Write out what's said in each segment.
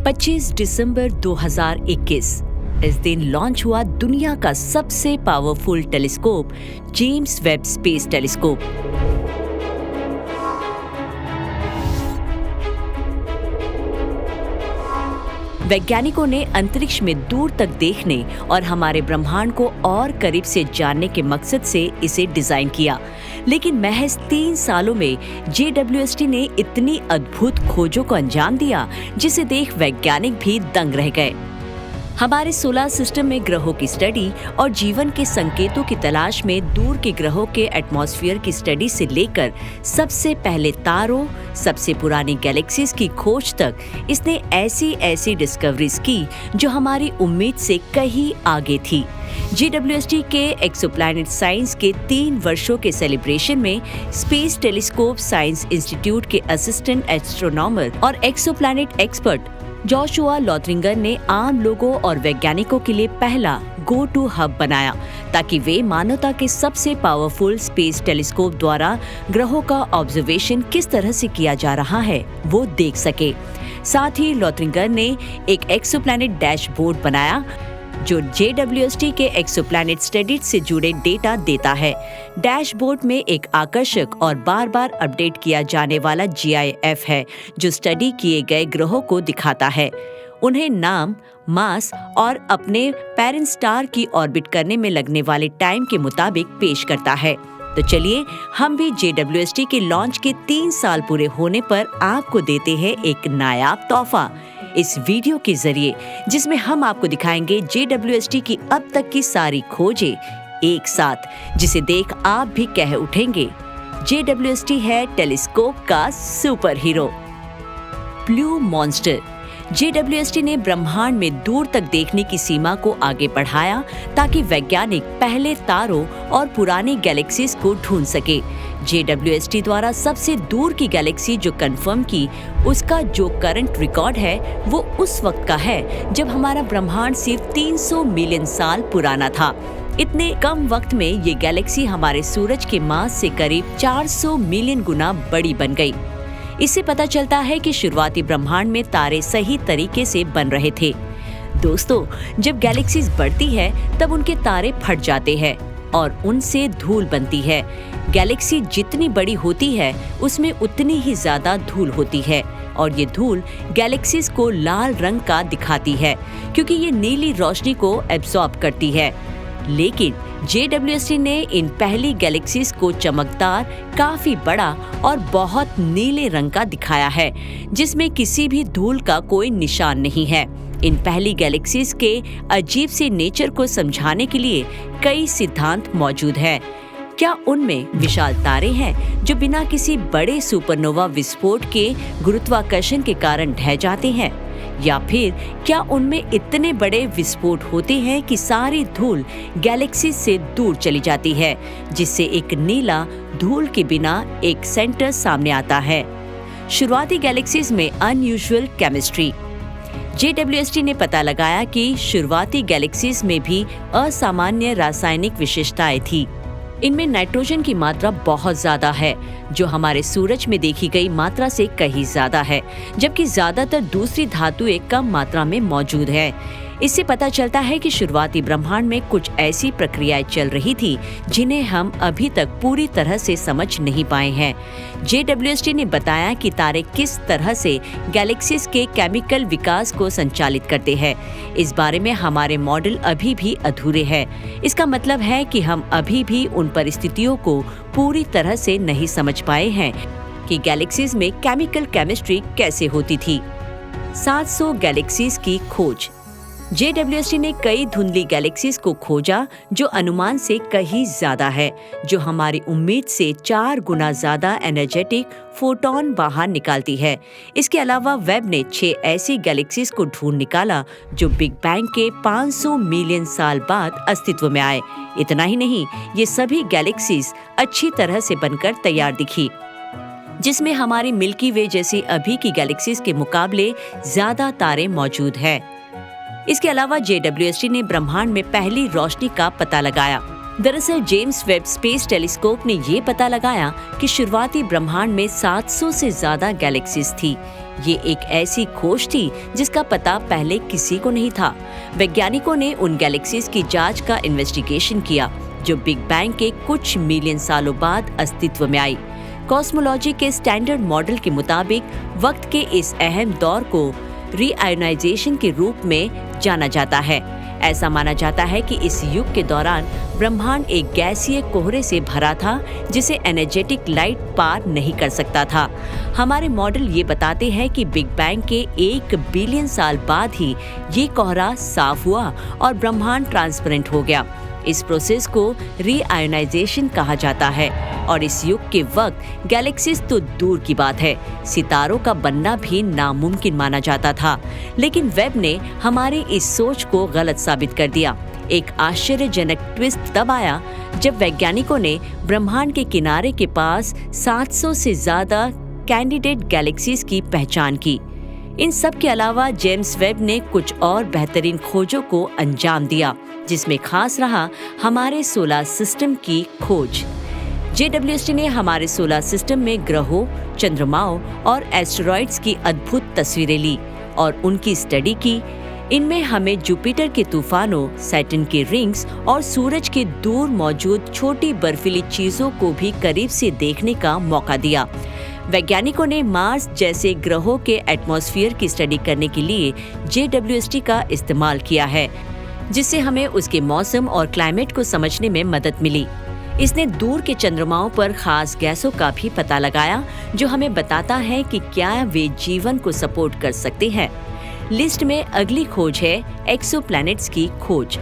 25 दिसंबर 2021 इस दिन लॉन्च हुआ दुनिया का सबसे powerful telescope James Webb space telescope. वैज्ञानिकों ने अंतरिक्ष में दूर तक देखने और हमारे ब्रह्मांड को और करीब से जानने के मकसद से इसे डिजाइन किया, लेकिन महज 3 सालों में JWST ने इतनी अद्भुत खोजों को अंजाम दिया जिसे देख वैज्ञानिक भी दंग रह गए। हमारे सोलर सिस्टम में ग्रहों की स्टडी और जीवन के संकेतों की तलाश में दूर के ग्रहों के एटमॉस्फेयर की स्टडी से लेकर सबसे पहले तारों, सबसे पुरानी गैलेक्सीज की खोज तक इसने ऐसी डिस्कवरीज की जो हमारी उम्मीद से कहीं आगे थी। JWST के एक्सोप्लैनेट साइंस के 3 वर्षों के सेलिब्रेशन में स्पेस टेलीस्कोप साइंस इंस्टीट्यूट के असिस्टेंट एस्ट्रोनॉमर और एक्सोप्लैनेट एक्सपर्ट जोशुआ लॉथरिंगर ने आम लोगों और वैज्ञानिकों के लिए पहला गो टू हब बनाया ताकि वे मानवता के सबसे पावरफुल स्पेस टेलीस्कोप द्वारा ग्रहों का ऑब्जर्वेशन किस तरह से किया जा रहा है वो देख सके। साथ ही लॉथरिंगर ने एक एक्सोप्लैनेट डैशबोर्ड बनाया जो JWST के एक्सोप्लैनेट स्टडी से जुड़े डेटा देता है। डैशबोर्ड में एक आकर्षक और बार-बार अपडेट किया जाने वाला GIF है जो स्टडी किए गए ग्रहों को दिखाता है, उन्हें नाम, मास और अपने पेरेंट स्टार की ऑर्बिट करने में लगने वाले टाइम के मुताबिक पेश करता है। तो चलिए हम भी JWST के लॉन्च के 3 साल पूरे होने पर आपको देते हैं एक नायाब तोहफा इस वीडियो के जरिए, जिसमें हम आपको दिखाएंगे JWST की अब तक की सारी खोजें एक साथ, जिसे देख आप भी कह उठेंगे JWST है टेलीस्कोप का super hero. Blue monster. JWST ने ब्रह्मांड में दूर तक देखने की सीमा को आगे बढ़ाया ताकि वैज्ञानिक पहले तारों और पुरानी गैलेक्सीज को ढूंढ सके। JWST द्वारा सबसे दूर की गैलेक्सी जो कंफर्म की, उसका जो करंट रिकॉर्ड है वो उस वक्त का है जब हमारा ब्रह्मांड सिर्फ 300 मिलियन साल पुराना था। इतने कम वक्त में ये गैलेक्सी हमारे सूरज के मास से करीब 400 मिलियन गुना बड़ी बन गई। इससे पता चलता है कि शुरुआती ब्रह्मांड में तारे सही तरीके से बन रहे थे। दोस्तों, जब गैलेक्सीज बढ़ती है तब उनके तारे फट जाते हैं और उनसे धूल बनती है। गैलेक्सी जितनी बड़ी होती है उसमें उतनी ही ज्यादा धूल होती है और ये धूल गैलेक्सीज को लाल रंग का दिखाती है क्योंकि ये नीली रोशनी को एब्जॉर्ब करती है। लेकिन JWST ने इन पहली गैलेक्सीज को चमकदार, काफी बड़ा और बहुत नीले रंग का दिखाया है जिसमें किसी भी धूल का कोई निशान नहीं है। इन पहली गैलेक्सीज के अजीब से नेचर को समझाने के लिए कई सिद्धांत मौजूद हैं। क्या उनमें विशाल तारे हैं जो बिना किसी बड़े सुपरनोवा विस्फोट के गुरुत्वाकर्षण के कारण ढह जाते हैं, या फिर क्या उनमें इतने बड़े विस्फोट होते हैं कि सारी धूल गैलेक्सी से दूर चली जाती है जिससे एक नीला धूल के बिना एक सेंटर सामने आता है। शुरुआती गैलेक्सीज में अनयूजुअल केमिस्ट्री। JWST ने पता लगाया कि शुरुआती गैलेक्सीज में भी असामान्य रासायनिक विशेषताएं थी। इनमें नाइट्रोजन की मात्रा बहुत ज्यादा है जो हमारे सूरज में देखी गई मात्रा से कहीं ज्यादा है, जबकि ज्यादातर दूसरी धातुएं कम मात्रा में मौजूद है। इससे पता चलता है कि शुरुआती ब्रह्मांड में कुछ ऐसी प्रक्रियाएं चल रही थी जिन्हें हम अभी तक पूरी तरह से समझ नहीं पाए हैं। JWST ने बताया कि तारे किस तरह से गैलेक्सीज के केमिकल विकास को संचालित करते हैं। इस बारे में हमारे मॉडल अभी भी अधूरे हैं। इसका मतलब है कि हम अभी भी उन परिस्थितियों को पूरी तरह से नहीं समझ पाए हैं कि गैलेक्सीज में केमिकल केमिस्ट्री कैसे होती थी। 700 गैलेक्सीज की खोज। JWST ने कई धुंधली गैलेक्सीज को खोजा जो अनुमान से कहीं ज्यादा है, जो हमारी उम्मीद से 4 गुना ज्यादा एनर्जेटिक फोटोन बाहर निकालती है। इसके अलावा वेब ने 6 ऐसी गैलेक्सीज को ढूंढ निकाला जो बिग बैंग के 500 मिलियन साल बाद अस्तित्व में आए। इतना ही नहीं, ये सभी गैलेक्सीज अच्छी तरह से बनकर तैयार दिखी, जिसमें हमारी मिल्की वे जैसी अभी की गैलेक्सीज के मुकाबले ज्यादा तारे मौजूद हैं। इसके अलावा JWST ने ब्रह्मांड में पहली रोशनी का पता लगाया दरअसल जेम्स वेब स्पेस टेलीस्कोप ने ये पता लगाया कि शुरुआती ब्रह्मांड में 700 से ज्यादा गैलेक्सीज थी। ये एक ऐसी खोज थी जिसका पता पहले किसी को नहीं था। वैज्ञानिकों ने उन गैलेक्सीज की जांच का इन्वेस्टिगेशन किया जो बिग बैंग के कुछ मिलियन सालों बाद अस्तित्व में आई। कॉस्मोलॉजी के स्टैंडर्ड मॉडल के मुताबिक वक्त के इस अहम दौर को रीआयोनाइजेशन के रूप में जाना जाता है। ऐसा माना जाता है कि इस युग के दौरान ब्रह्मांड एक गैसीय कोहरे से भरा था जिसे एनर्जेटिक लाइट पार नहीं कर सकता था। हमारे मॉडल ये बताते हैं कि बिग बैंग के 1 बिलियन साल बाद ही ये कोहरा साफ हुआ और ब्रह्मांड ट्रांसपेरेंट हो गया। इस प्रोसेस को रीआयोनाइजेशन कहा जाता है और इस युग के वक्त गैलेक्सीज तो दूर की बात है, सितारों का बनना भी नामुमकिन माना जाता था। लेकिन वेब ने हमारी इस सोच को गलत साबित कर दिया। एक आश्चर्यजनक ट्विस्ट तब आया जब वैज्ञानिकों ने ब्रह्मांड के किनारे के पास 700 से ज्यादा कैंडिडेट गैलेक्सीज की पहचान की। इन सब के अलावा जेम्स वेब ने कुछ और बेहतरीन खोजों को अंजाम दिया, जिसमें खास रहा हमारे सोलर सिस्टम की खोज। JWST ने हमारे सोलर सिस्टम में ग्रहों, चंद्रमाओं और एस्टेरॉइड्स की अद्भुत तस्वीरें ली और उनकी स्टडी की। इनमें हमें जुपिटर के तूफानों, सैटर्न के रिंग्स और सूरज के दूर मौजूद छोटी बर्फीली चीजों को भी करीब से देखने का मौका दिया। वैज्ञानिकों ने मार्स जैसे ग्रहों के एटमॉस्फेयर की स्टडी करने के लिए JWST का इस्तेमाल किया है, जिससे हमें उसके मौसम और क्लाइमेट को समझने में मदद मिली। इसने दूर के चंद्रमाओं पर खास गैसों का भी पता लगाया जो हमें बताता है कि क्या वे जीवन को सपोर्ट कर सकते हैं। लिस्ट में अगली खोज है एक्सोप्लैनेट्स की खोज।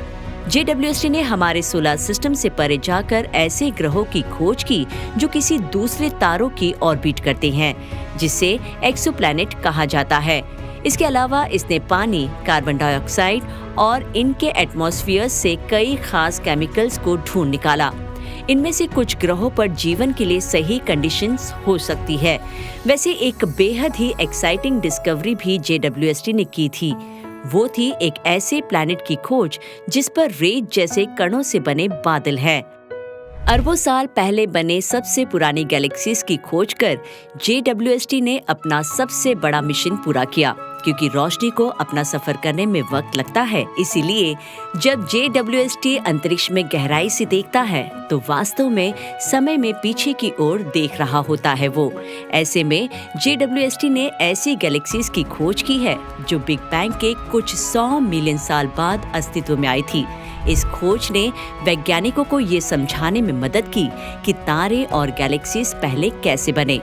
JWST ने हमारे सोलर सिस्टम से परे जाकर ऐसे ग्रहों की खोज की जो किसी दूसरे तारों की ऑर्बिट करते हैं, जिसे एक्सोप्लैनेट कहा जाता है। इसके अलावा इसने पानी, कार्बन डाइऑक्साइड और इनके एटमॉस्फेयर से कई खास केमिकल्स को ढूंढ निकाला। इनमें से कुछ ग्रहों पर जीवन के लिए सही कंडीशंस हो सकती है। वैसे एक बेहद ही एक्साइटिंग डिस्कवरी भी JWST ने की थी। वो थी एक ऐसे प्लैनेट की खोज जिस पर रेत जैसे कणों से बने बादल हैं। अरबों साल पहले बने सबसे पुरानी गैलेक्सीज की खोज कर JWST ने अपना सबसे बड़ा मिशन पूरा किया। क्योंकि रोशनी को अपना सफर करने में वक्त लगता है, इसीलिए जब JWST अंतरिक्ष में गहराई से देखता है तो वास्तव में समय में पीछे की ओर देख रहा होता है वो। ऐसे में JWST ने ऐसी गैलेक्सीज की खोज की है जो बिग बैंग के कुछ 100 मिलियन साल बाद अस्तित्व में आई थी। इस खोज ने वैज्ञानिकों को ये समझाने में मदद की कि तारे और गैलेक्सीज पहले कैसे बने।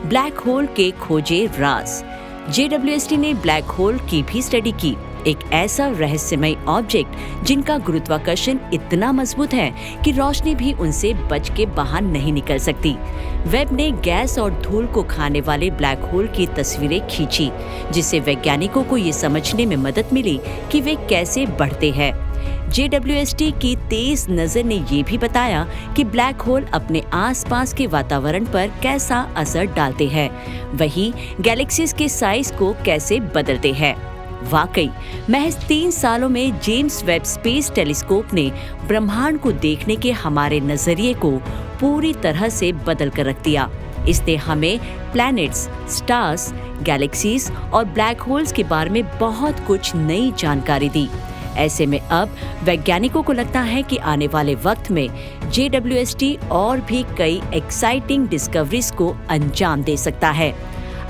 ब्लैक होल के खोजे राज। JWST ने ब्लैक होल की भी स्टडी की, एक ऐसा रहस्यमय ऑब्जेक्ट जिनका गुरुत्वाकर्षण इतना मजबूत है कि रोशनी भी उनसे बच के बाहर नहीं निकल सकती। वेब ने गैस और धूल को खाने वाले ब्लैक होल की तस्वीरें खींची, जिससे वैज्ञानिकों को ये समझने में मदद मिली कि वे कैसे बढ़ते हैं। JWST की तेज नजर ने ये भी बताया कि ब्लैक होल अपने आसपास के वातावरण पर कैसा असर डालते हैं, वही गैलेक्सीज के साइज को कैसे बदलते हैं। वाकई महज 3 सालों में जेम्स वेब स्पेस टेलीस्कोप ने ब्रह्मांड को देखने के हमारे नजरिए को पूरी तरह से बदल कर रख दिया। इसने हमें प्लैनेट्स, स्टार्स, गैलेक्सीज और ब्लैक होल्स के बारे में बहुत कुछ नई जानकारी दी। ऐसे में अब वैज्ञानिकों को लगता है कि आने वाले वक्त में JWST और भी कई एक्साइटिंग डिस्कवरीज को अंजाम दे सकता है।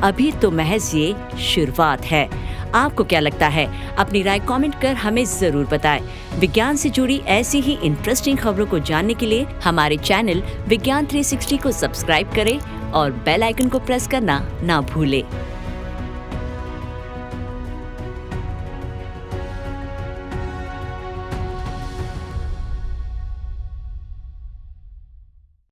अभी तो महज ये शुरुआत है। आपको क्या लगता है? अपनी राय कमेंट कर हमें जरूर बताएं। विज्ञान से जुड़ी ऐसी ही इंटरेस्टिंग खबरों को जानने के लिए हमारे चैनल विज्ञान 360 को सब्सक्राइब करें और बेल आइकन को प्रेस करना ना भूलें।